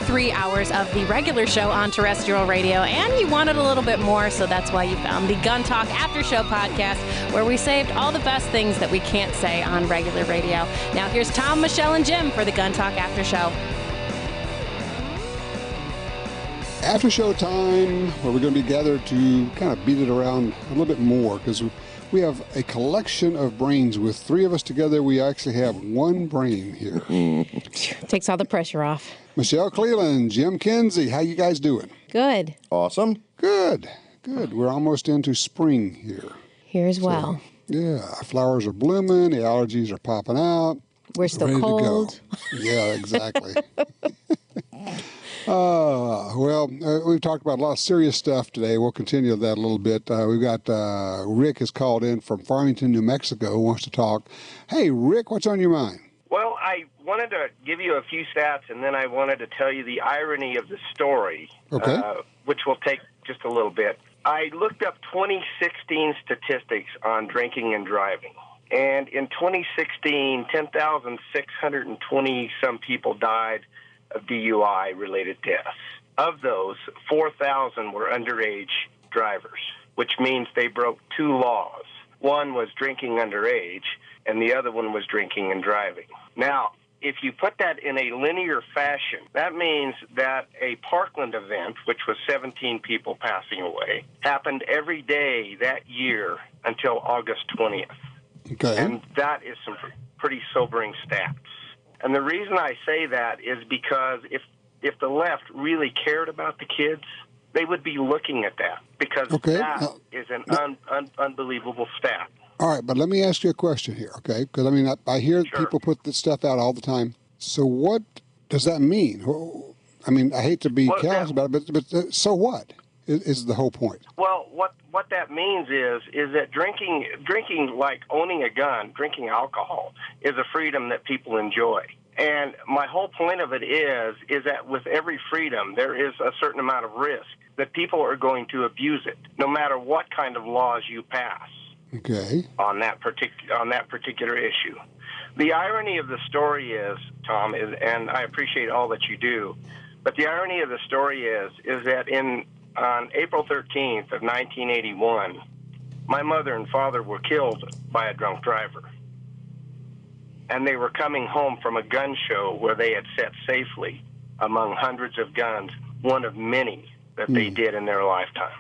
other 3 hours of the regular show on terrestrial radio, and you wanted a little bit more, so that's why you found the Gun Talk After Show podcast, where we saved all the best things that we can't say on regular radio. Now here's Tom, Michelle, and Jim for the Gun Talk After Show. After show time, where we're going to be gathered to kind of beat it around a little bit more, because we have a collection of brains. With three of us together, we actually have one brain here. Takes all the pressure off. Michelle Cleland, Jim Kinsey, how you guys doing? Good. Awesome. Good. We're almost into spring here. Here as well. Yeah, flowers are blooming, the allergies are popping out. We're still cold. Yeah, exactly. We've talked about a lot of serious stuff today. We'll continue that a little bit. We've got Rick has called in from Farmington, New Mexico, who wants to talk. Hey, Rick, what's on your mind? Well, I wanted to give you a few stats, and then I wanted to tell you the irony of the story, which will take just a little bit. I looked up 2016 statistics on drinking and driving. And in 2016, 10,620-some people died of DUI-related deaths. Of those, 4,000 were underage drivers, which means they broke two laws. One was drinking underage, and the other one was drinking and driving. Now, if you put that in a linear fashion, that means that a Parkland event, which was 17 people passing away, happened every day that year until August 20th. Okay. And that is some pretty sobering stats. And the reason I say that is because if the left really cared about the kids, they would be looking at that, because that is an unbelievable stat. All right, but let me ask you a question here, okay? Because, I hear people put this stuff out all the time. So what does that mean? I hate to be callous about it, but so what is the whole point? Well, what that means is that drinking, like owning a gun, drinking alcohol, is a freedom that people enjoy. And my whole point of it is that with every freedom, there is a certain amount of risk that people are going to abuse it, no matter what kind of laws you pass. Okay. On that particular issue. The irony of the story is, Tom, and I appreciate all that you do, but the irony of the story is that on April 13th of 1981, my mother and father were killed by a drunk driver. And they were coming home from a gun show where they had sat safely among hundreds of guns, one of many that they did in their lifetime.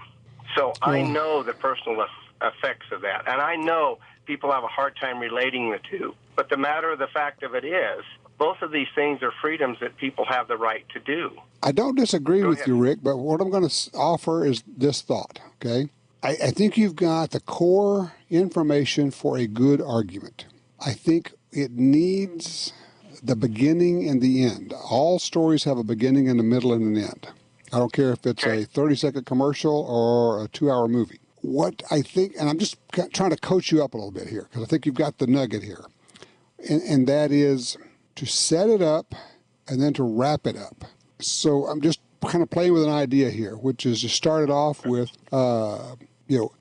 So I know the personal effects of that, and I know people have a hard time relating the two. But the matter of the fact of it is, both of these things are freedoms that people have the right to do. I don't disagree with you, Rick, but what I'm going to offer is this thought, okay? I think you've got the core information for a good argument. I think it needs the beginning and the end. All stories have a beginning and a middle and an end. I don't care if it's a 30-second commercial or a 2-hour movie. What I think, and I'm just trying to coach you up a little bit here, because I think you've got the nugget here, and that is to set it up and then to wrap it up. So I'm just kind of playing with an idea here, which is to start it off with,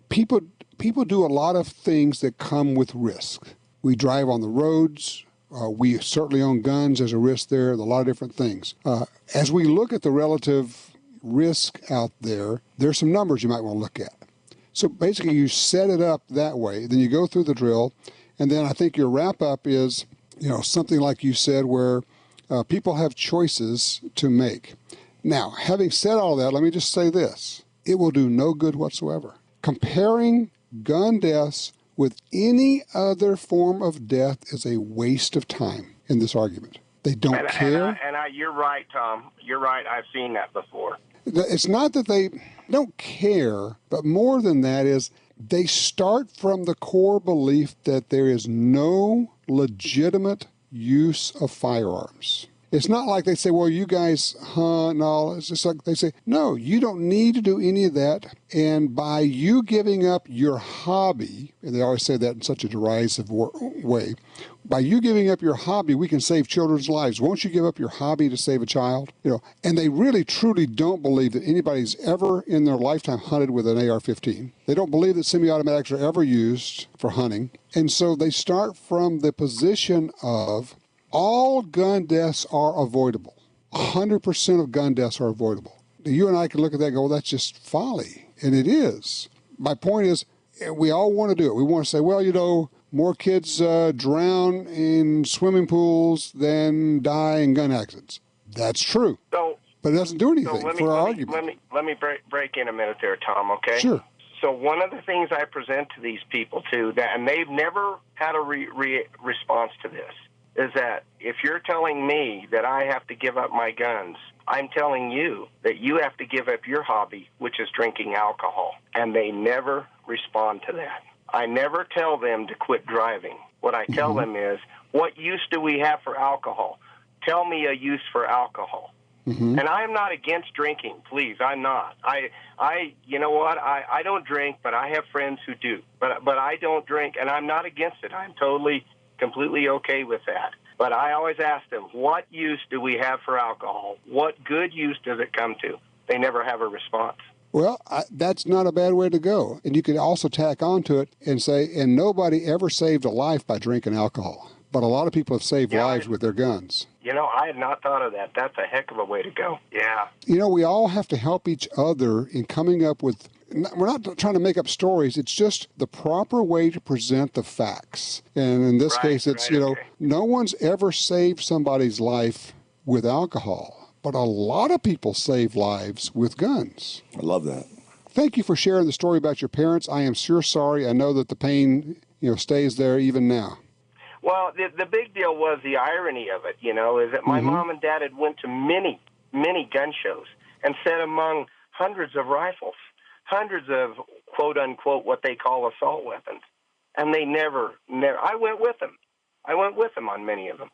people do a lot of things that come with risk. We drive on the roads. We certainly own guns. There's a risk there. There's a lot of different things. As we look at the relative risk out there, there's some numbers you might want to look at. So basically you set it up that way, then you go through the drill, and then I think your wrap-up is, something like you said, where people have choices to make. Now, having said all that, let me just say this. It will do no good whatsoever. Comparing gun deaths with any other form of death is a waste of time in this argument. They don't care. You're right, Tom. You're right. I've seen that before. It's not that they don't care, but more than that is they start from the core belief that there is no legitimate use of firearms. It's not like they say, well, you guys hunt and all. It's just like they say, no, you don't need to do any of that. And by you giving up your hobby, and they always say that in such a derisive way, by you giving up your hobby, we can save children's lives. Won't you give up your hobby to save a child? And they really, truly don't believe that anybody's ever in their lifetime hunted with an AR-15. They don't believe that semi-automatics are ever used for hunting. And so they start from the position of all gun deaths are avoidable. 100% of gun deaths are avoidable. You and I can look at that and go, well, that's just folly. And it is. My point is, we all want to do it. We want to say, well, you know, more kids drown in swimming pools than die in gun accidents. That's true. But it doesn't do anything for our argument. Let me break in a minute there, Tom, okay? Sure. So one of the things I present to these people, too, and they've never had a response to this, is that if you're telling me that I have to give up my guns, I'm telling you that you have to give up your hobby, which is drinking alcohol. And they never respond to that. I never tell them to quit driving. What I tell them is, what use do we have for alcohol? Tell me a use for alcohol. And I am not against drinking, please. I'm not. You know what? I don't drink, but I have friends who do. But I don't drink, and I'm not against it. I'm completely okay with that. But I always ask them, what use do we have for alcohol? What good use does it come to? They never have a response. Well, that's not a bad way to go. And you could also tack onto it and say, and nobody ever saved a life by drinking alcohol. But a lot of people have saved lives with their guns. You know, I had not thought of that. That's a heck of a way to go. Yeah. You know, we all have to help each other in coming up with, we're not trying to make up stories. It's just the proper way to present the facts. And in this case, it's, no one's ever saved somebody's life with alcohol. But a lot of people save lives with guns. I love that. Thank you for sharing the story about your parents. I am sure sorry. I know that the pain, stays there even now. Well, the big deal was the irony of it, is that my mom and dad had went to many, many gun shows and sat among hundreds of rifles, hundreds of quote-unquote what they call assault weapons. And they never, I went with them. I went with them on many of them,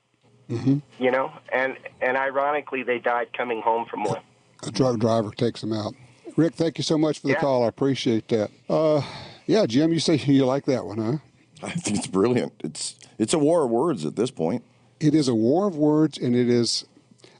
and ironically, they died coming home from one. A drug driver takes them out. Rick, thank you so much for the call. I appreciate that. Jim, you say you like that one, huh? I think it's brilliant. It's a war of words at this point. It is a war of words, and it is.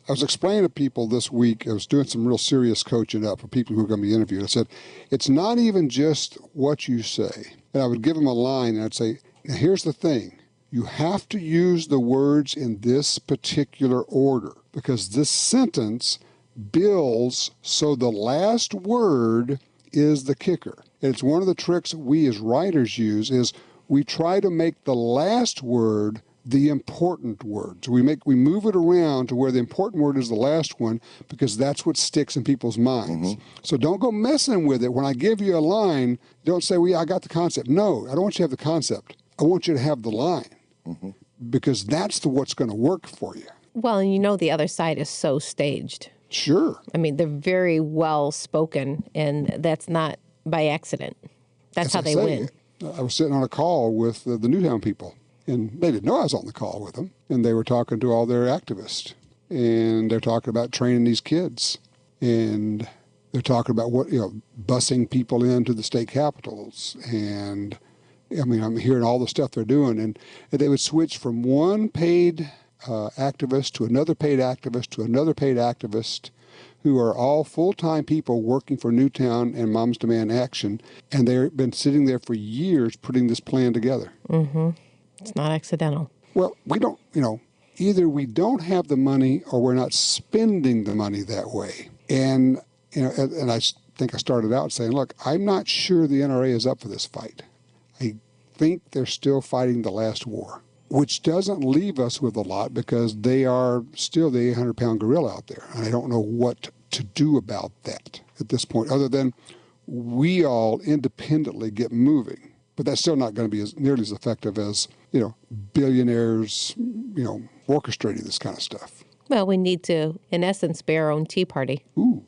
I was explaining to people this week, I was doing some real serious coaching up for people who are going to be interviewed. I said, it's not even just what you say. And I would give them a line, and I'd say, now here's the thing. You have to use the words in this particular order, because this sentence builds so the last word is the kicker. And it's one of the tricks we as writers use is we try to make the last word the important word. So we move it around to where the important word is the last one, because that's what sticks in people's minds. So don't go messing with it. When I give you a line, don't say, well, yeah, I got the concept. No, I don't want you to have the concept. I want you to have the line, because that's what's going to work for you. Well, and the other side is so staged. Sure. I mean, they're very well spoken, and that's not by accident. That's how they win. I was sitting on a call with the Newtown people, and they didn't know I was on the call with them, and they were talking to all their activists, and they're talking about training these kids, and they're talking about busing people into the state capitals, and I'm hearing all the stuff they're doing, and they would switch from one paid activist to another paid activist to another paid activist, who are all full-time people working for Newtown and Moms Demand Action, and they've been sitting there for years putting this plan together. It's not accidental. Well, we don't, either we don't have the money or we're not spending the money that way. And, and I think I started out saying, look, I'm not sure the NRA is up for this fight. I think they're still fighting the last war, which doesn't leave us with a lot, because they are still the 800-pound gorilla out there. And I don't know what to do about that at this point, other than we all independently get moving. But that's still not going to be nearly as effective as, billionaires, orchestrating this kind of stuff. Well, we need to, in essence, be our own tea party. Ooh,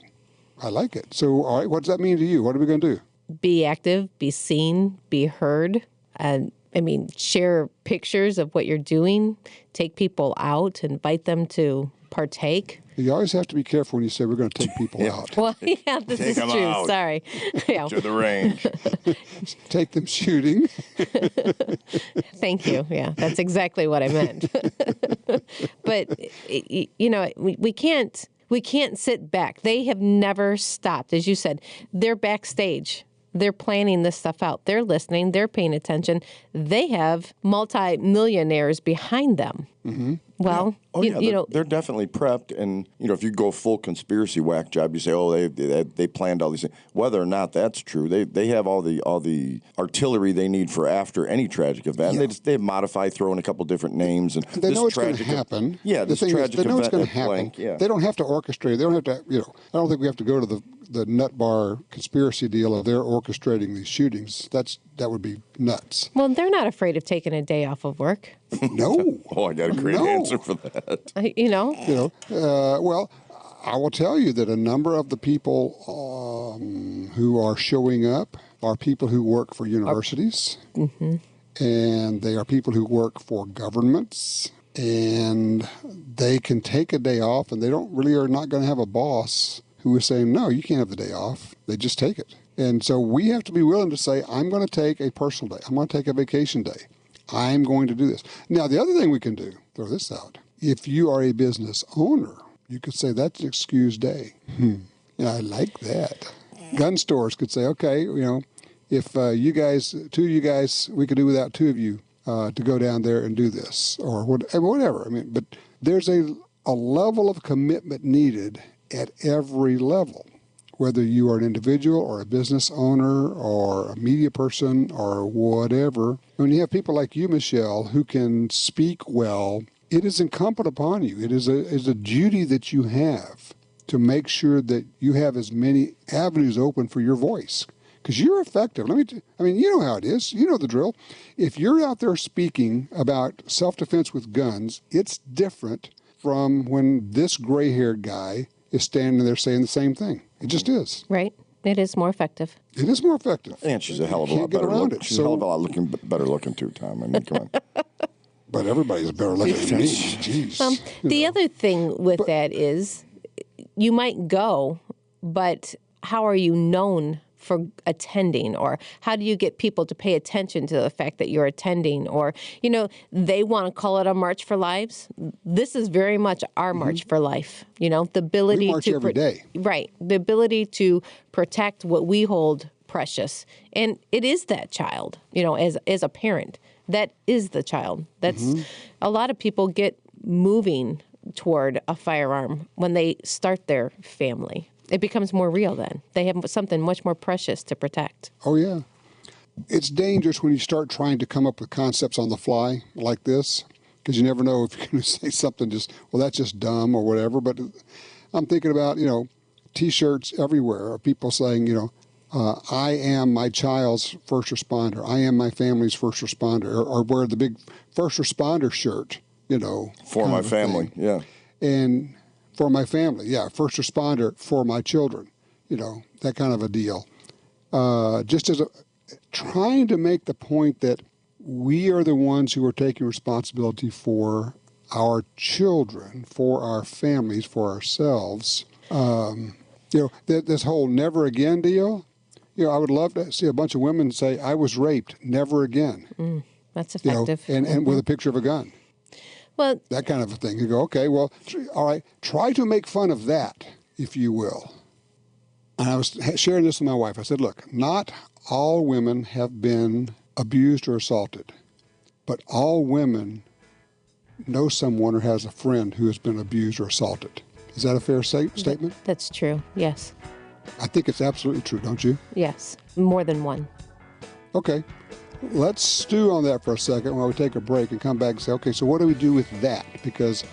I like it. So, all right, what does that mean to you? What are we going to do? Be active, be seen, be heard, and share pictures of what you're doing, take people out, invite them to partake. You always have to be careful when you say we're going to take people out. Well, yeah, this is true. Out. Sorry. To the range. Take them shooting. Thank you. Yeah, that's exactly what I meant. But, we can't sit back. They have never stopped. As you said, they're backstage. They're planning this stuff out. They're listening. They're paying attention. They have multi-millionaires behind them. Well, they're definitely prepped, and if you go full conspiracy whack job, you say, oh, they planned all these things. Whether or not that's true, they have all the artillery they need for after any tragic event. Yeah. They modify, throw in a couple different names, and they know it's going to happen. Yeah, the thing is, they know it's going to happen. Yeah. They don't have to orchestrate. They don't have to. I don't think we have to go to the nut bar conspiracy deal of they're orchestrating these shootings. That would be nuts. Well, they're not afraid of taking a day off of work. No. Oh, I got a great answer for that. Well, I will tell you that a number of the people who are showing up are people who work for universities, and they are people who work for governments, and they can take a day off, and they are not going to have a boss who is saying, no, you can't have the day off. They just take it. And so we have to be willing to say, I'm going to take a personal day. I'm going to take a vacation day. I'm going to do this. Now, the other thing we can do, throw this out. If you are a business owner, you could say that's an excused day. I like that. Gun stores could say, okay, if you guys, we could do without two of you to go down there and do this or whatever. But there's a level of commitment needed at every level, whether you are an individual or a business owner or a media person or whatever. When you have people like you, Michelle, who can speak well, it is incumbent upon you. It is a duty that you have to make sure that you have as many avenues open for your voice. Because you're effective. You know how it is. You know the drill. If you're out there speaking about self-defense with guns, it's different from when this gray-haired guy is standing there saying the same thing. It just is. Right. It is more effective. It is more effective. And she's a hell of a lot better looking. She's a hell of a lot better looking too, Tom. Come on. But everybody's better looking than me. Jeez. The other thing with that is you might go, but how are you known for attending, or how do you get people to pay attention to the fact that you're attending? Or, they want to call it a March for Lives. This is very much our March for Life. The ability we march every day. Right. The ability to protect what we hold precious. And it is that child, as a parent, that is the child. That's a lot of people get moving toward a firearm when they start their family. It becomes more real then. They have something much more precious to protect. Oh, yeah. It's dangerous when you start trying to come up with concepts on the fly like this, because you never know if you're going to say something that's just dumb or whatever. But I'm thinking about, T-shirts everywhere of people saying, I am my child's first responder. I am my family's first responder. Or wear the big first responder shirt, For my family, yeah. And for my family, yeah, first responder for my children, that kind of a deal. Just as trying to make the point that we are the ones who are taking responsibility for our children, for our families, for ourselves. This whole never again deal, I would love to see a bunch of women say, I was raped, never again. That's effective. And with a picture of a gun. Well, that kind of a thing. You go, okay, well, all right, try to make fun of that, if you will. And I was sharing this with my wife. I said, look, not all women have been abused or assaulted, but all women know someone or has a friend who has been abused or assaulted. Is that a fair statement? That's true, yes. I think it's absolutely true, don't you? Yes, more than one. Okay. Let's stew on that for a second while we take a break and come back and say, okay, so what do we do with that? Because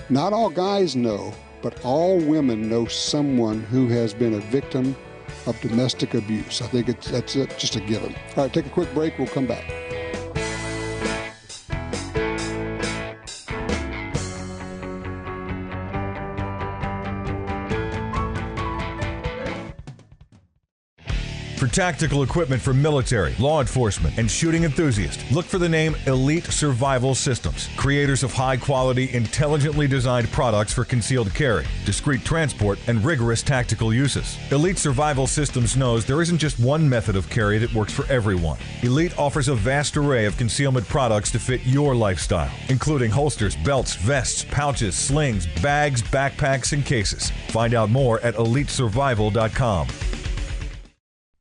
not all guys know, but all women know someone who has been a victim of domestic abuse. I think that's just a given. All right, take a quick break. We'll come back. For tactical equipment for military, law enforcement, and shooting enthusiasts, look for the name Elite Survival Systems, creators of high-quality, intelligently designed products for concealed carry, discreet transport, and rigorous tactical uses. Elite Survival Systems knows there isn't just one method of carry that works for everyone. Elite offers a vast array of concealment products to fit your lifestyle, including holsters, belts, vests, pouches, slings, bags, backpacks, and cases. Find out more at EliteSurvival.com.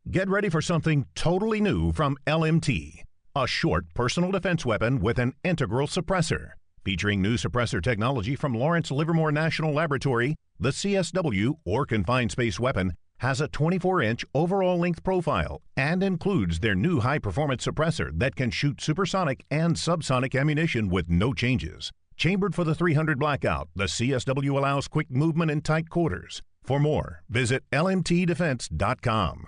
Get ready for something totally new from LMT. A short personal defense weapon with an integral suppressor. Featuring new suppressor technology from Lawrence Livermore National Laboratory, the CSW, or Confined Space Weapon, has a 24-inch overall length profile and includes their new high-performance suppressor that can shoot supersonic and subsonic ammunition with no changes. Chambered for the 300 blackout, the CSW allows quick movement in tight quarters. For more, visit lmtdefense.com.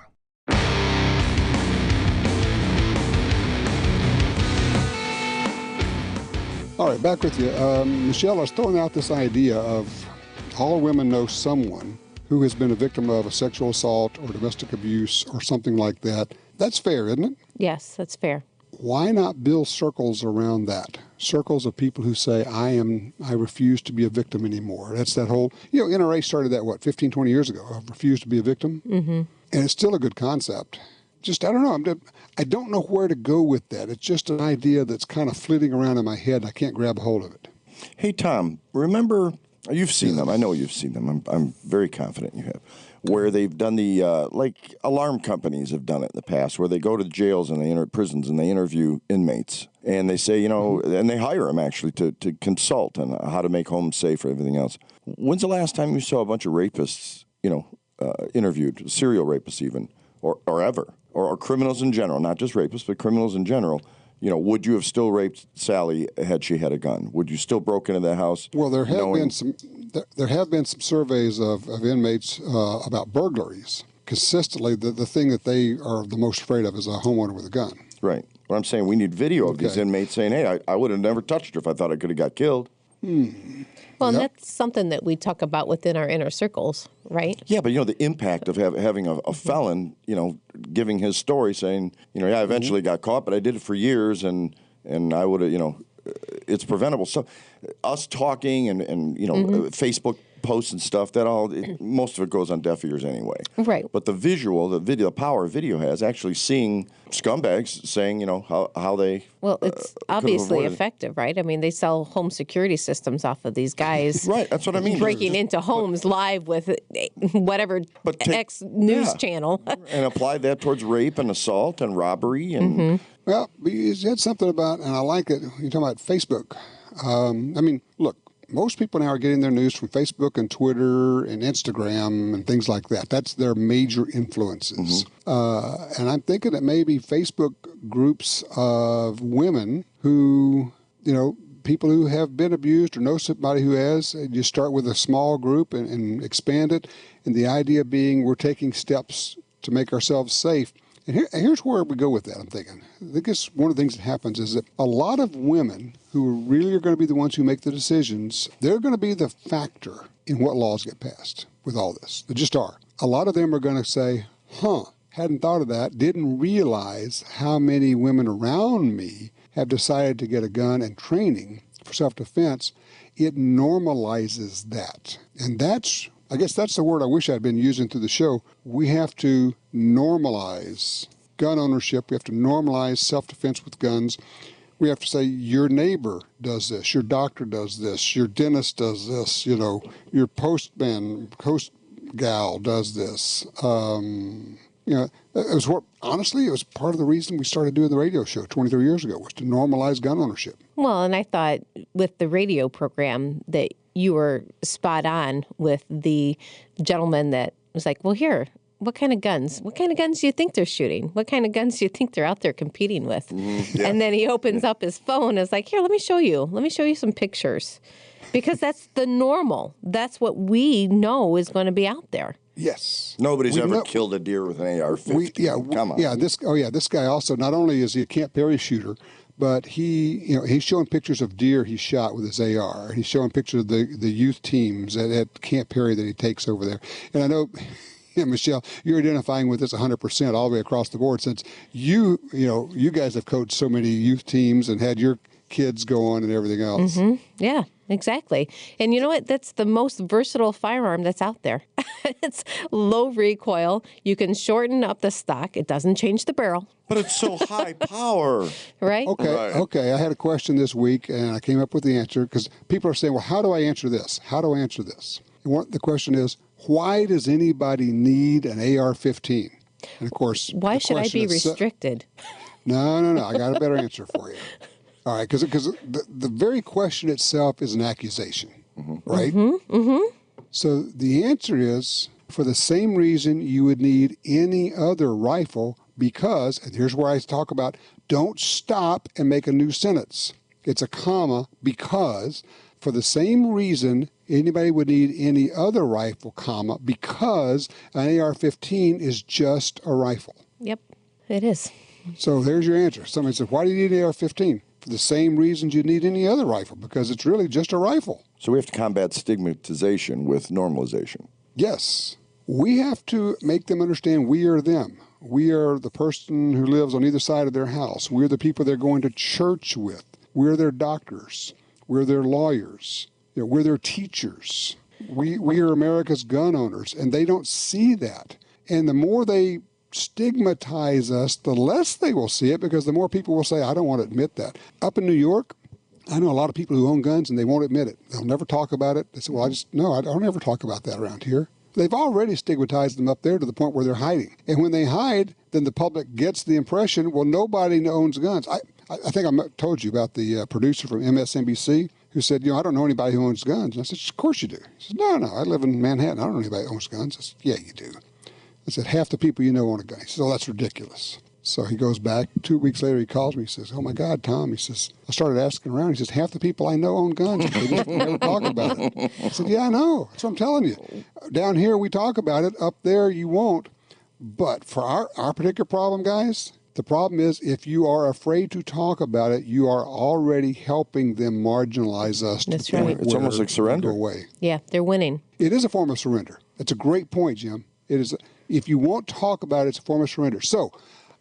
All right, back with you. Michelle, I was throwing out this idea of all women know someone who has been a victim of a sexual assault or domestic abuse or something like that. That's fair, isn't it? Yes, that's fair. Why not build circles around that? Circles of people who say, I refuse to be a victim anymore. That's that whole, NRA started that, 15, 20 years ago. I refuse to be a victim. Mm-hmm. And it's still a good concept. Just, I don't know. I don't know where to go with that. It's just an idea that's kind of flitting around in my head. I can't grab a hold of it. Hey, Tom, remember, you've seen them. I know you've seen them. I'm very confident you have. Where they've done the, like alarm companies have done it in the past, where they go to jails and prisons and they interview inmates. And they say, and they hire them actually to consult on how to make homes safe and everything else. When's the last time you saw a bunch of rapists, interviewed, serial rapists even, or ever, or criminals in general, not just rapists, but criminals in general? Would you have still raped Sally had she had a gun? Would you still broke into that house? Well, there have been some surveys of inmates about burglaries. Consistently, the thing that they are the most afraid of is a homeowner with a gun. Right. But I'm saying we need video of these inmates saying, hey, I would have never touched her if I thought I could have got killed. Well, and that's something that we talk about within our inner circles, right? Yeah, but the impact of having a felon, giving his story, saying, I eventually got caught, but I did it for years, and I would have, it's preventable. So, us talking and Facebook posts and stuff, most of it goes on deaf ears anyway. Right. But the power of video has actually seeing scumbags saying, how they. Well, it's obviously effective, right? I mean, they sell home security systems off of these guys. Right, that's what I mean. Breaking into homes live with whatever X news channel. And apply that towards rape and assault and robbery and. Well, you said something about, and I like it, you're talking about Facebook. Look, most people now are getting their news from Facebook and Twitter and Instagram and things like that. That's their major influences. And I'm thinking that maybe Facebook groups of women who, people who have been abused or know somebody who has, you start with a small group and expand it. And the idea being we're taking steps to make ourselves safe. And here's where we go with that, I'm thinking. I think it's one of the things that happens is that a lot of women who really are going to be the ones who make the decisions, they're going to be the factor in what laws get passed with all this. They just are. A lot of them are going to say, hadn't thought of that, didn't realize how many women around me have decided to get a gun and training for self-defense. It normalizes that. And I guess that's the word I wish I'd been using through the show. We have to normalize gun ownership. We have to normalize self-defense with guns. We have to say your neighbor does this, your doctor does this, your dentist does this, your postman, post gal does this. It was part of the reason we started doing the radio show 23 years ago was to normalize gun ownership. Well, and I thought with the radio program that you were spot on with the gentleman that was like, well, here, what kind of guns? What kind of guns do you think they're shooting? What kind of guns do you think they're out there competing with? And then he opens up his phone and is like, here, let me show you. Let me show you some pictures. Because that's the normal. That's what we know is going to be out there. Yes. Nobody's ever killed a deer with an AR-15. Come on. Yeah, this guy also, not only is he a Camp Perry shooter, but he's showing pictures of deer he shot with his AR. He's showing pictures of the youth teams at Camp Perry that he takes over there. And I know, Michelle, you're identifying with this 100% all the way across the board since you guys have coached so many youth teams and had your kids go on and everything else. Mm-hmm. Yeah, exactly. And you know what? That's the most versatile firearm that's out there. It's low recoil. You can shorten up the stock. It doesn't change the barrel. But it's so high power. Right? Okay. I had a question this week, and I came up with the answer because people are saying, well, how do I answer this? How do I answer this? And the question is, why does anybody need an AR-15? And, of course, why should I be restricted? No. I got a better answer for you. All right, because the very question itself is an accusation, right? So the answer is, for the same reason you would need any other rifle, because, and here's where I talk about, don't stop and make a new sentence. It's a comma, because, for the same reason anybody would need any other rifle, comma, because an AR-15 is just a rifle. Yep, it is. So there's your answer. Somebody says, why do you need an AR-15? For the same reasons you need any other rifle, because it's really just a rifle. So we have to combat stigmatization with normalization. Yes. We have to make them understand we are them. We are the person who lives on either side of their house. We're the people they're going to church with. We're their doctors. We're their lawyers. We're their teachers. We are America's gun owners, and they don't see that. And the more they stigmatize us, the less they will see it, because the more people will say, I don't want to admit that. Up in New York, I know a lot of people who own guns, and they won't admit it. They'll never talk about it. They say, well, I don't ever talk about that around here. They've already stigmatized them up there to the point where they're hiding. And when they hide, then the public gets the impression, well, nobody owns guns. I think I told you about the producer from MSNBC who said, I don't know anybody who owns guns. And I said, of course you do. He said, no, I live in Manhattan. I don't know anybody who owns guns. I said, yeah, you do. I said, half the people you know own a gun. He said, oh, that's ridiculous. So he goes back. 2 weeks later, he calls me. He says, oh, my God, Tom. He says, I started asking around. He says, half the people I know own guns. They just never talk about it. I said, yeah, I know. That's what I'm telling you. Down here, we talk about it. Up there, you won't. But for our particular problem, guys, the problem is if you are afraid to talk about it, you are already helping them marginalize us. That's right. It's almost like surrender. Go away. Yeah, they're winning. It is a form of surrender. It's a great point, Jim. It is. If you won't talk about it, it's a form of surrender. So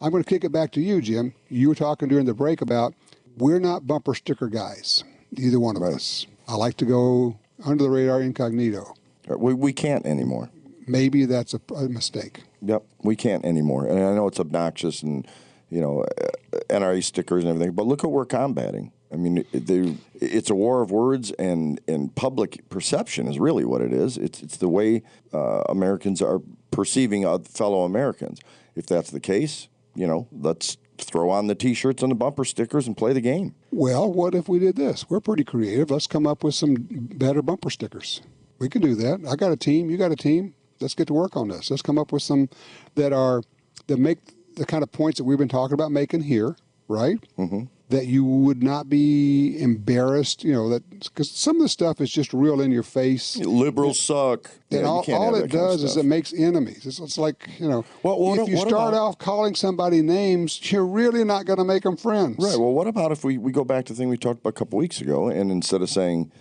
I'm going to kick it back to you, Jim. You were talking during the break about we're not bumper sticker guys, either one of us. I like to go under the radar incognito. We can't anymore. Maybe that's a mistake. Yep, we can't anymore. And I know it's obnoxious and, NRA stickers and everything, but look what we're combating. I mean, it's a war of words, and public perception is really what it is. It's the way Americans are perceiving fellow Americans. If that's the case, let's throw on the T-shirts and the bumper stickers and play the game. Well, what if we did this? We're pretty creative. Let's come up with some better bumper stickers. We can do that. I got a team. You got a team. Let's get to work on this. Let's come up with some that make the kind of points that we've been talking about making here, right? Mm-hmm. That you would not be embarrassed, because some of the stuff is just real in your face. Liberals suck. And all it does is it makes enemies. It's like, if you start off calling somebody names, you're really not going to make them friends. Right. Well, what about if we go back to the thing we talked about a couple weeks ago, and instead of saying,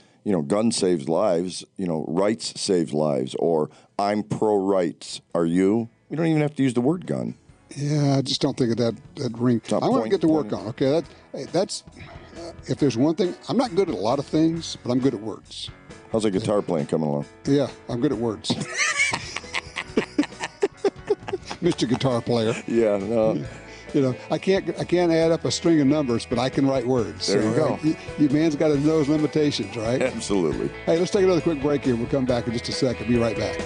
gun saves lives, rights saves lives, or I'm pro-rights. Are you? You don't even have to use the word gun. Yeah, I just don't think of that ring. I want to get to work on. Okay, that's if there's one thing, I'm not good at a lot of things, but I'm good at words. How's the guitar playing coming along? Yeah, I'm good at words. Mr. Guitar Player. Yeah, no. I can't add up a string of numbers, but I can write words. There you go. Your man's got to know his limitations, right? Absolutely. Hey, let's take another quick break here. We'll come back in just a second. Be right back.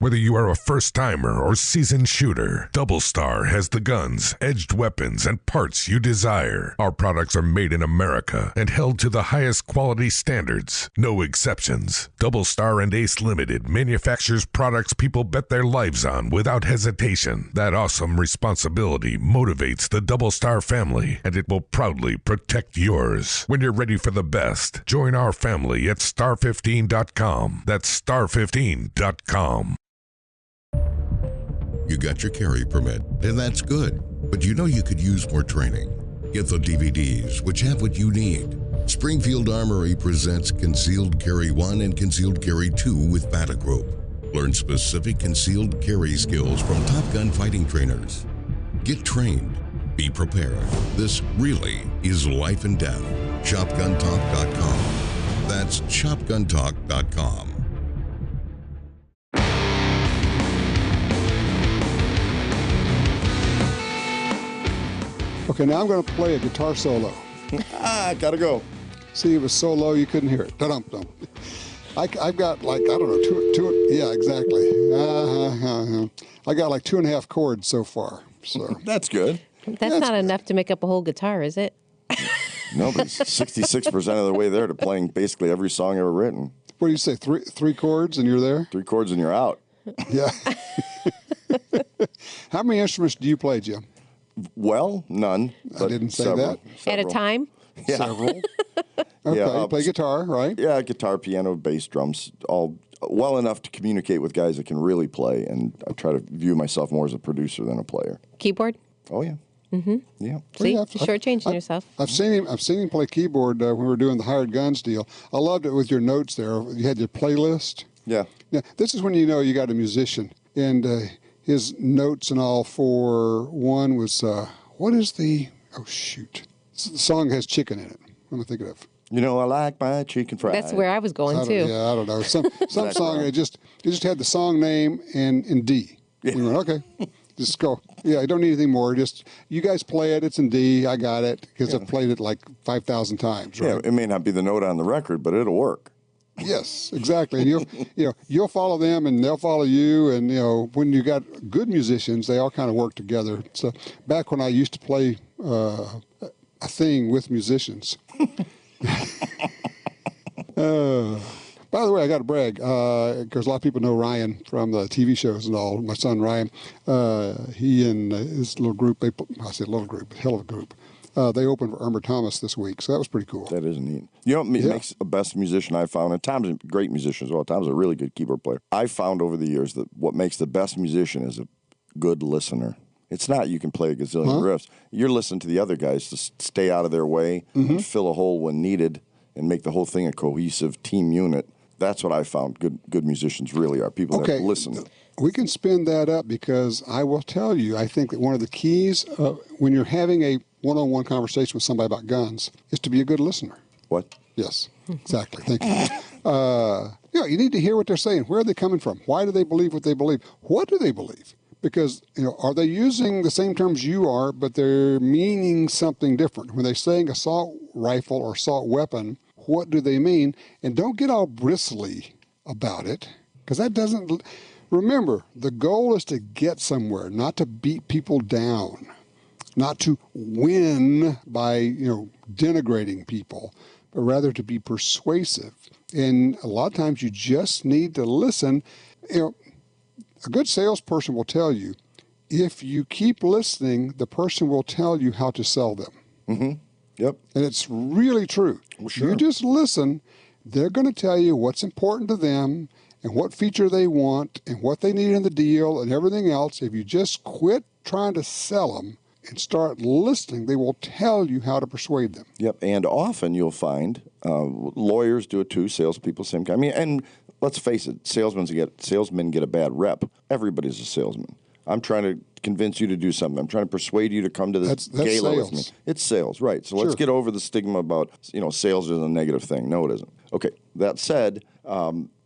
Whether you are a first-timer or seasoned shooter, Double Star has the guns, edged weapons, and parts you desire. Our products are made in America and held to the highest quality standards. No exceptions. Double Star and Ace Limited manufactures products people bet their lives on without hesitation. That awesome responsibility motivates the Double Star family, and it will proudly protect yours. When you're ready for the best, join our family at star15.com. That's star15.com. You got your carry permit, and that's good. But you could use more training. Get the DVDs, which have what you need. Springfield Armory presents Concealed Carry 1 and Concealed Carry 2 with Battle Group. Learn specific concealed carry skills from Top Gun fighting trainers. Get trained. Be prepared. This really is life and death. ShopGunTalk.com. That's ShopGunTalk.com. Okay, now I'm going to play a guitar solo. Gotta go. See, it was so low you couldn't hear it. Da-dum-dum. I've got like, I don't know, two yeah, exactly. I got like 2.5 chords so far. So That's good. That's not enough to make up a whole guitar, is it? No, but 66% of the way there to playing basically every song ever written. What do you say? Three chords and you're there? 3 chords and you're out. Yeah. How many instruments do you play, Jim? Well, none. I didn't say that. At a time? Yeah. Several. Okay, Yeah, you play guitar, right? Yeah, guitar, piano, bass, drums, all well enough to communicate with guys that can really play. And I try to view myself more as a producer than a player. Keyboard? Oh, yeah. Mm-hmm. Yeah. See, Yeah, you're shortchanging yourself. I've seen him play keyboard when we were doing the hired guns deal. I loved it with your notes there. You had your playlist. Yeah. Yeah, this is when you know you got a musician. And his notes and all for one was, what is the, oh shoot. The song has chicken in it. What am I thinking of? You know, I like my chicken fried. That's where I was going, too. Yeah, I don't know. Some song, it just had the song name and in D. Yeah. You went, okay, just go. Yeah, I don't need anything more. Just, you guys play it. It's in D. I got it because I've played it like 5,000 times, right? Yeah, it may not be the note on the record, but it'll work. Yes, exactly. And you'll follow them and they'll follow you. And, when you got good musicians, they all kind of work together. So back when I used to play a thing with musicians. By the way, I got to brag because a lot of people know Ryan from the TV shows and all. My son Ryan, he and his little group, I say little group, hell of a group. They opened for Irma Thomas this week, so that was pretty cool. That is neat. You know what makes a best musician I've found, and Tom's a great musician as well. Tom's a really good keyboard player. I've found over the years that what makes the best musician is a good listener. It's not you can play a gazillion riffs. You're listening to the other guys to stay out of their way and fill a hole when needed and make the whole thing a cohesive team unit. That's what I found good musicians really are, people that listen. We can spin that up because I will tell you, I think that one of the keys when you're having a one-on-one conversation with somebody about guns is to be a good listener. What? Yes, exactly. Thank you. You need to hear what they're saying. Where are they coming from? Why do they believe what they believe? What do they believe? Because, are they using the same terms you are, but they're meaning something different? When they're saying assault rifle or assault weapon, what do they mean? And don't get all bristly about it, because that doesn't... Remember, the goal is to get somewhere, not to beat people down, not to win by, denigrating people, but rather to be persuasive. And a lot of times you just need to listen. A good salesperson will tell you, if you keep listening, the person will tell you how to sell them. Mm-hmm. Yep. And it's really true. Well, sure. You just listen, they're going to tell you what's important to them and what feature they want and what they need in the deal and everything else. If you just quit trying to sell them and start listening, they will tell you how to persuade them. Yep, and often you'll find lawyers do it too, salespeople, same kind. I mean, and let's face it, salesmen get a bad rep. Everybody's a salesman. I'm trying to convince you to do something. I'm trying to persuade you to come to this gala sales. with me. It's sales, right. So let's get over the stigma about, sales is a negative thing. No, it isn't. Okay, that said,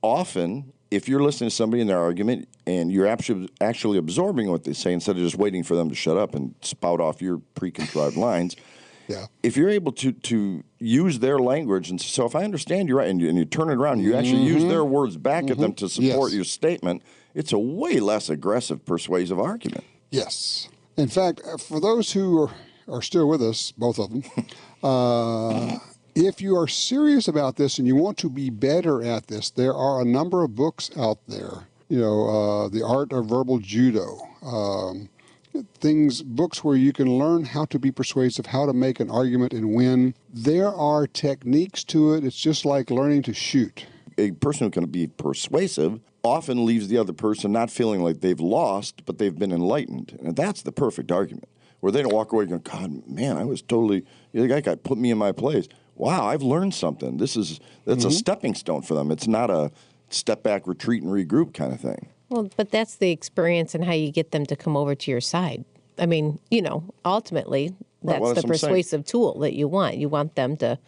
often if you're listening to somebody in their argument and you're actually absorbing what they say instead of just waiting for them to shut up and spout off your pre-contrived lines, if you're able to use their language, and so if I understand you right, and you turn it around, you actually use their words back at them to support your statement, it's a way less aggressive, persuasive argument. Yes. In fact, for those who are still with us, both of them, if you are serious about this and you want to be better at this, there are a number of books out there. The Art of Verbal Judo, books where you can learn how to be persuasive, how to make an argument and win. There are techniques to it. It's just like learning to shoot. A person who can be persuasive often leaves the other person not feeling like they've lost, but they've been enlightened. And that's the perfect argument, where they don't walk away going, God, man, I was totally, that guy put me in my place. Wow, I've learned something. That's a stepping stone for them. It's not a step back, retreat, and regroup kind of thing. Well, but that's the experience and how you get them to come over to your side. I mean, ultimately, that's the persuasive tool that you want. You want them to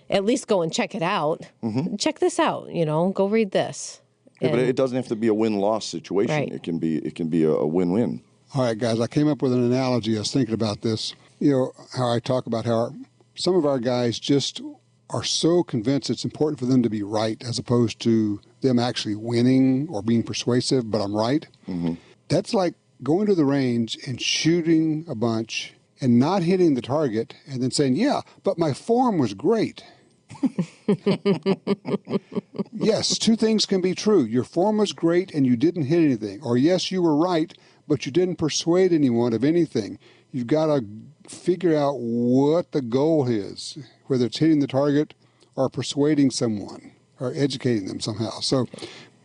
at least go and check it out. Mm-hmm. Check this out, go read this. Yeah, but it doesn't have to be a win-loss situation. Right. It can be a win-win. All right, guys, I came up with an analogy. I was thinking about this. How I talk about how some of our guys just are so convinced it's important for them to be right as opposed to them actually winning or being persuasive, but I'm right. Mm-hmm. That's like going to the range and shooting a bunch and not hitting the target and then saying, yeah, but my form was great. Yes, two things can be true. Your form was great and you didn't hit anything. Or yes, you were right, but you didn't persuade anyone of anything. You've got to figure out what the goal is, whether it's hitting the target or persuading someone or educating them somehow. So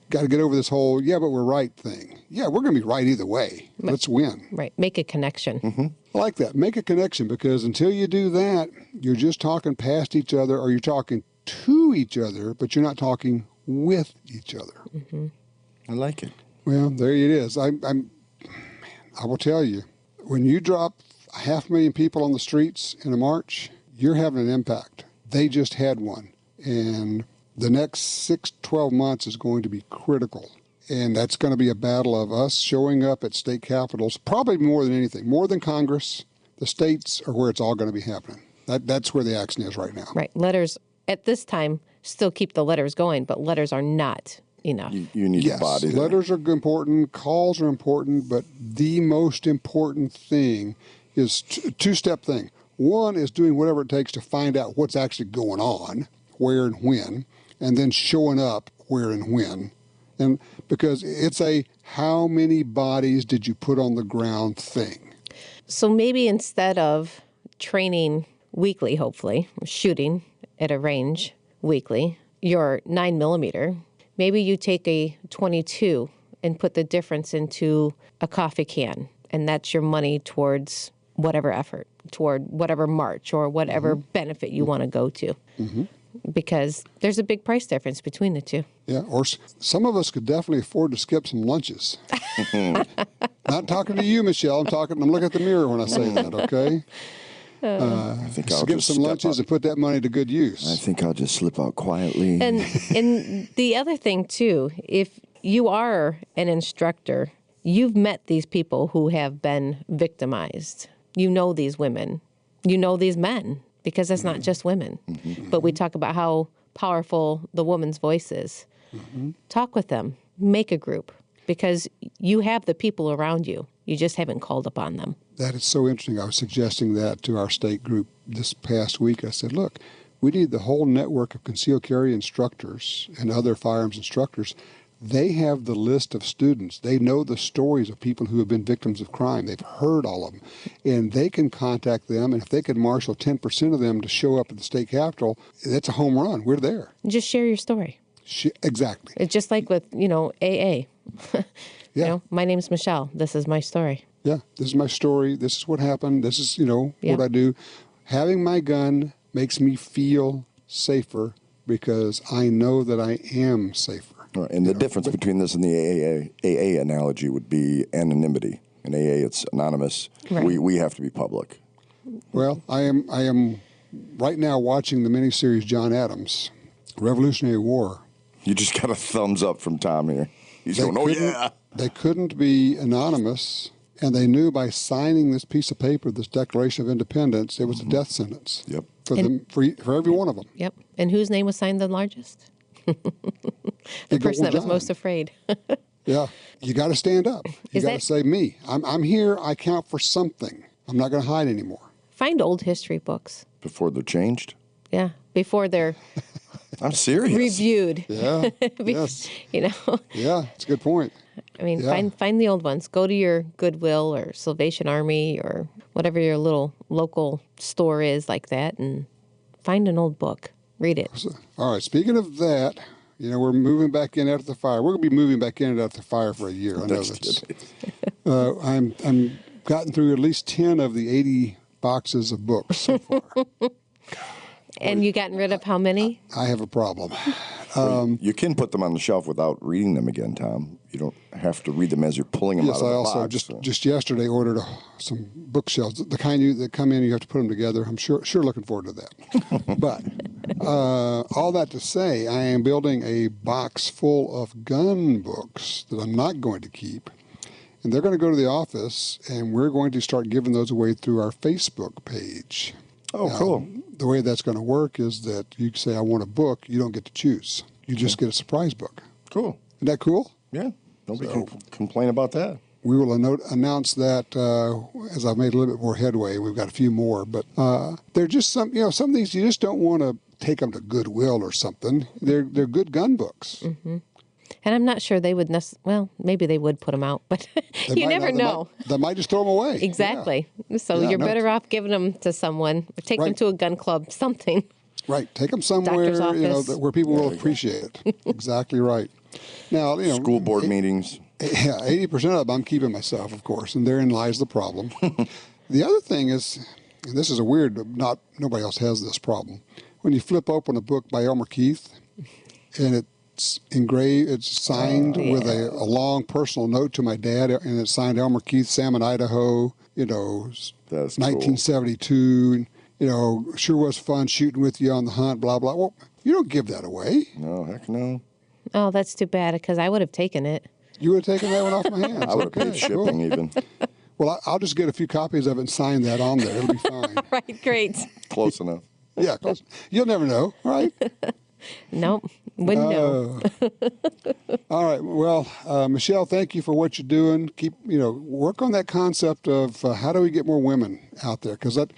got to get over this whole, yeah, but we're right thing. Yeah, we're going to be right either way. Let's win. Right. Make a connection. Mm-hmm. I like that. Make a connection, because until you do that, you're just talking past each other, or you're talking to each other, but you're not talking with each other. Mm-hmm. I like it. Well, there it is. I will tell you, when you drop 500,000 people on the streets in a march, you're having an impact. They just had one. And the next 6-12 months is going to be critical. And that's going to be a battle of us showing up at state capitals, probably more than anything, more than Congress. The states are where it's all going to be happening. That's where the action is right now. Right. Letters, at this time, still keep the letters going, but letters are not enough. You need a body there. Letters are important, calls are important, but the most important thing is two-step thing. One is doing whatever it takes to find out what's actually going on, where and when, and then showing up where and when. And because it's a how many bodies did you put on the ground thing. So maybe instead of training weekly, hopefully, shooting at a range weekly, your 9mm, maybe you take a 22 and put the difference into a coffee can, and that's your money towards whatever effort, toward whatever march or whatever benefit you want to go to. Mm-hmm. Because there's a big price difference between the two. Yeah, or some of us could definitely afford to skip some lunches. Not talking to you, Michelle. I'm looking at the mirror when I say that, okay? I think I'll skip just some lunches and put that money to good use. I think I'll just slip out quietly. And the other thing, too, if you are an instructor, you've met these people who have been victimized. You know these women. You know these men. Because it's not just women. Mm-hmm. But we talk about how powerful the woman's voice is. Mm-hmm. Talk with them. Make a group. Because you have the people around you. You just haven't called upon them. That is so interesting. I was suggesting that to our state group this past week. I said, look, we need the whole network of concealed carry instructors and other firearms instructors. They have the list of students. They know the stories of people who have been victims of crime. They've heard all of them. And they can contact them, and if they can marshal 10% of them to show up at the state capitol, that's a home run. We're there. Just share your story. Exactly. It's just like with, AA. Yeah. My name's Michelle. This is my story. Yeah, this is my story. This is what happened. This is, what I do. Having my gun makes me feel safer because I know that I am safer. Right. And the difference between this and the AA analogy would be anonymity. In AA, it's anonymous. Right. We have to be public. Well, I am right now watching the miniseries John Adams, Revolutionary War. You just got a thumbs up from Tom here. He's going, oh, yeah. They couldn't be anonymous, and they knew by signing this piece of paper, this Declaration of Independence, it was a death sentence. Yep. For every one of them. Yep. And whose name was signed the largest? The person that was most afraid. Yeah. You got to stand up. You got to say, me. I'm here. I count for something. I'm not going to hide anymore. Find old history books. Before they're changed? Yeah. Before they're I'm serious. Reviewed. Yeah. Yes. Yeah, it's a good point. I mean, find the old ones. Go to your Goodwill or Salvation Army or whatever your little local store is like that, and find an old book. Read it. All right. Speaking of that, we're moving back in after the fire. We're going to be moving back in after the fire for a year. I know this. I'm gotten through at least 10 of the 80 boxes of books so far. And you gotten rid of how many? I have a problem. You can put them on the shelf without reading them again, Tom. You don't have to read them as you're pulling them out of the box. Yes, I also just yesterday ordered some bookshelves, the kind that come in, you have to put them together. I'm sure looking forward to that. But all that to say, I am building a box full of gun books that I'm not going to keep. And they're going to go to the office, and we're going to start giving those away through our Facebook page. Oh, cool. The way that's going to work is that you say, I want a book. You don't get to choose. You just get a surprise book. Cool. Isn't that cool? Yeah. Nobody can complain about that. We will announce that as I've made a little bit more headway. We've got a few more, but they're just some things you just don't want to take them to Goodwill or something. They're good gun books. Mm-hmm. And I'm not sure they would well, maybe they would put them out, but you never know. They might just throw them away. Exactly. Yeah. So you're better off giving them to someone or take them to a gun club, something. Right. Take them somewhere where people will appreciate it. Exactly right. Now, school board meetings. Yeah, 80% of them I'm keeping myself, of course, and therein lies the problem. The other thing is, and this is a weird, nobody else has this problem. When you flip open a book by Elmer Keith, and it's engraved, it's signed with a long personal note to my dad, and it's signed Elmer Keith, Salmon, Idaho, That's 1972. Cool. Sure was fun shooting with you on the hunt, blah, blah. Well, you don't give that away. No, heck no. Oh, that's too bad, because I would have taken it. You would have taken that one off my hands. I would have paid shipping even. Well, I'll just get a few copies of it and sign that on there. It'll be fine. Right, great. Close enough. Yeah, close. You'll never know, right? Nope, wouldn't know. All right. Well, Michelle, thank you for what you're doing. Keep, work on that concept of how do we get more women out there? Because I'm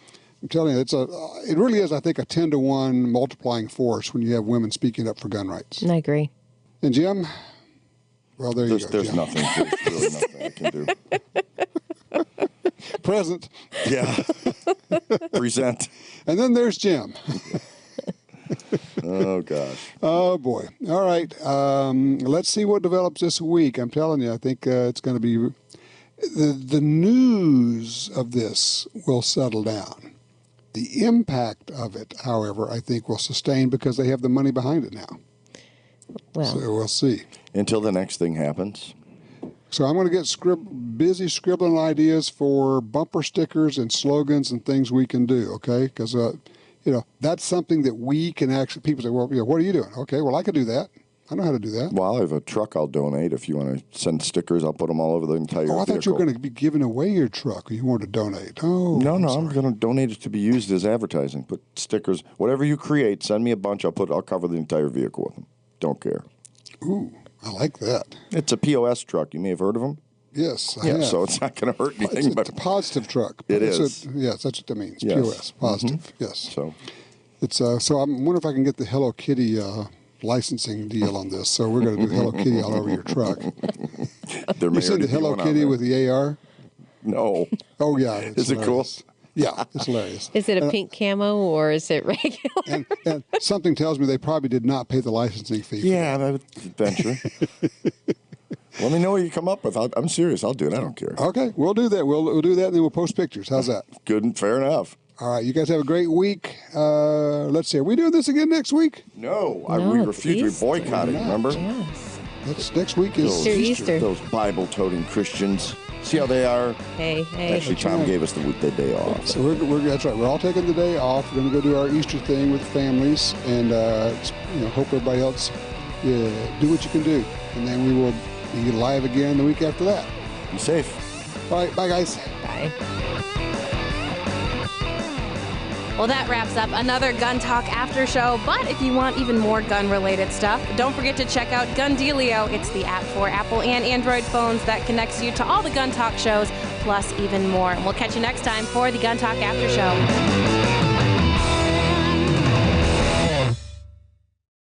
telling you, it really is, I think, a 10-to-1 multiplying force when you have women speaking up for gun rights. I agree. And Jim, well, there you go. There's Jim. nothing. There's really nothing I can do. Present. Yeah. Present. And then there's Jim. Oh, gosh. Oh, boy. All right. Let's see what develops this week. I'm telling you, I think it's going to be... The news of this will settle down. The impact of it, however, I think will sustain because they have the money behind it now. Well, so we'll see. Until the next thing happens. So I'm going to get busy scribbling ideas for bumper stickers and slogans and things we can do, okay? Because, that's something that we can actually, people say, well, what are you doing? Okay, well, I could do that. I know how to do that. Well, I have a truck I'll donate. If you want to send stickers, I'll put them all over the entire vehicle. I thought you were going to be giving away your truck or you wanted to donate. Oh, No, I'm going to donate it to be used as advertising. Put stickers, whatever you create, send me a bunch. I'll cover the entire vehicle with them. Don't care. Ooh, I like that. It's a POS truck. You may have heard of them. Yes, I have. So it's not going to hurt anything. It's a positive truck. It is. Yes, that's what that means. Yes. POS, positive. Mm-hmm. Yes. So it's so I'm wondering if I can get the Hello Kitty licensing deal on this. So we're going to do Hello Kitty all over your truck. You send the Hello Kitty with the AR? No. Oh yeah. Is it cool? Yeah, it's hilarious. Is it a pink camo or is it regular? And something tells me they probably did not pay the licensing fee. Yeah, that would venture. Let me know what you come up with. I'm serious. I'll do it. I don't care. Okay, we'll do that. We'll do that, and then we'll post pictures. How's that? Good and fair enough. All right, you guys have a great week. Let's see. Are we doing this again next week? No, we refuse. We boycotted. Remember? Yes. That's next week is Easter. Those Bible-toting Christians. See how they are? Hey. Actually, Tom gave us the day off. So that's right. We're all taking the day off. We're going to go do our Easter thing with families, and hope everybody else do what you can do, and then we will be live again the week after that. Be safe. All right, bye guys. Bye. Well, that wraps up another Gun Talk After Show. But if you want even more gun-related stuff, don't forget to check out Gun Dealio. It's the app for Apple and Android phones that connects you to all the Gun Talk shows, plus even more. And we'll catch you next time for the Gun Talk After Show.